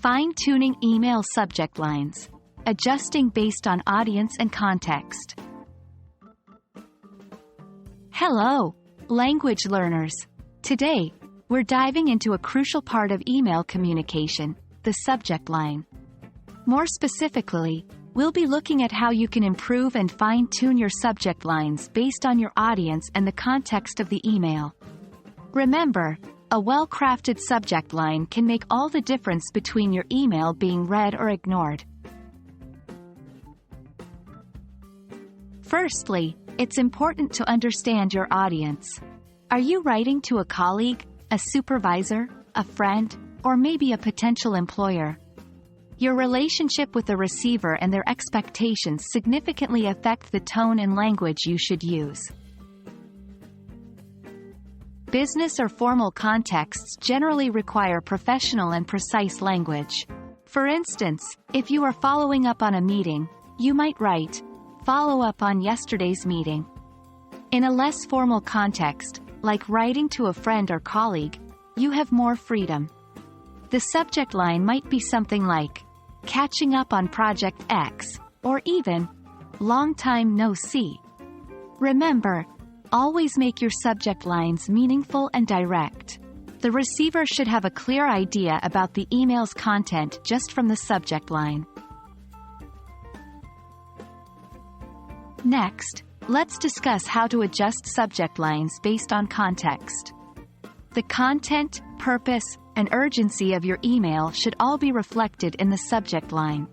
Fine-tuning email subject lines. Adjusting based on audience and context. Hello, language learners. Today, we're diving into a crucial part of email communication, the subject line. More specifically, we'll be looking at how you can improve and fine-tune your subject lines based on your audience and the context of the email. Remember, a well-crafted subject line can make all the difference between your email being read or ignored. Firstly, it's important to understand your audience. Are you writing to a colleague, a supervisor, a friend, or maybe a potential employer? Your relationship with the receiver and their expectations significantly affect the tone and language you should use. Business or formal contexts generally require professional and precise language. For instance, if you are following up on a meeting, you might write, "Follow up on yesterday's meeting." In a less formal context, like writing to a friend or colleague, you have more freedom. The subject line might be something like, "Catching up on Project X," or even, "Long time no see." Remember, always make your subject lines meaningful and direct. The receiver should have a clear idea about the email's content just from the subject line. Next, let's discuss how to adjust subject lines based on context. The content, purpose, and urgency of your email should all be reflected in the subject line.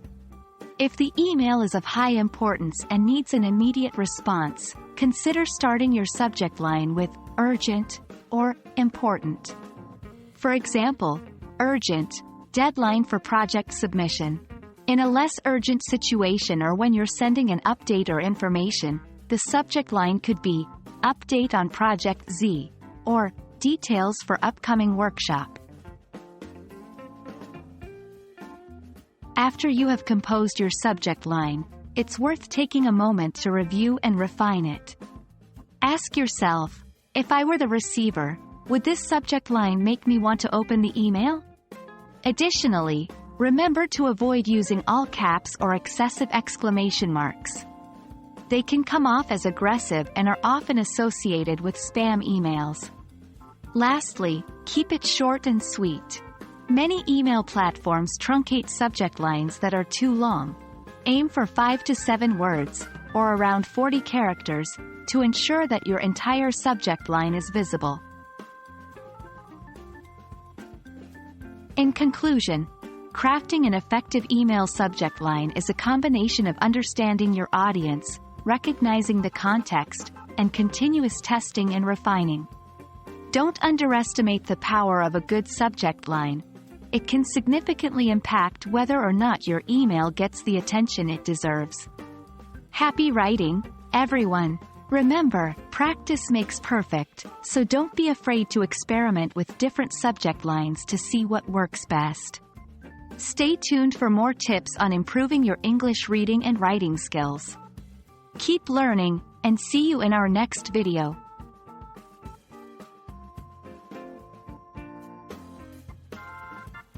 If the email is of high importance and needs an immediate response, consider starting your subject line with urgent or important. For example, urgent, deadline for project submission. In a less urgent situation or when you're sending an update or information, the subject line could be update on Project Z or details for upcoming workshop. After you have composed your subject line, it's worth taking a moment to review and refine it. Ask yourself, if I were the receiver, would this subject line make me want to open the email? Additionally, remember to avoid using all caps or excessive exclamation marks. They can come off as aggressive and are often associated with spam emails. Lastly, keep it short and sweet. Many email platforms truncate subject lines that are too long. Aim for 5 to 7 words, or around 40 characters, to ensure that your entire subject line is visible. In conclusion, crafting an effective email subject line is a combination of understanding your audience, recognizing the context, and continuous testing and refining. Don't underestimate the power of a good subject line. It can significantly impact whether or not your email gets the attention it deserves. Happy writing, everyone! Remember, practice makes perfect, so don't be afraid to experiment with different subject lines to see what works best. Stay tuned for more tips on improving your English reading and writing skills. Keep learning, and see you in our next video.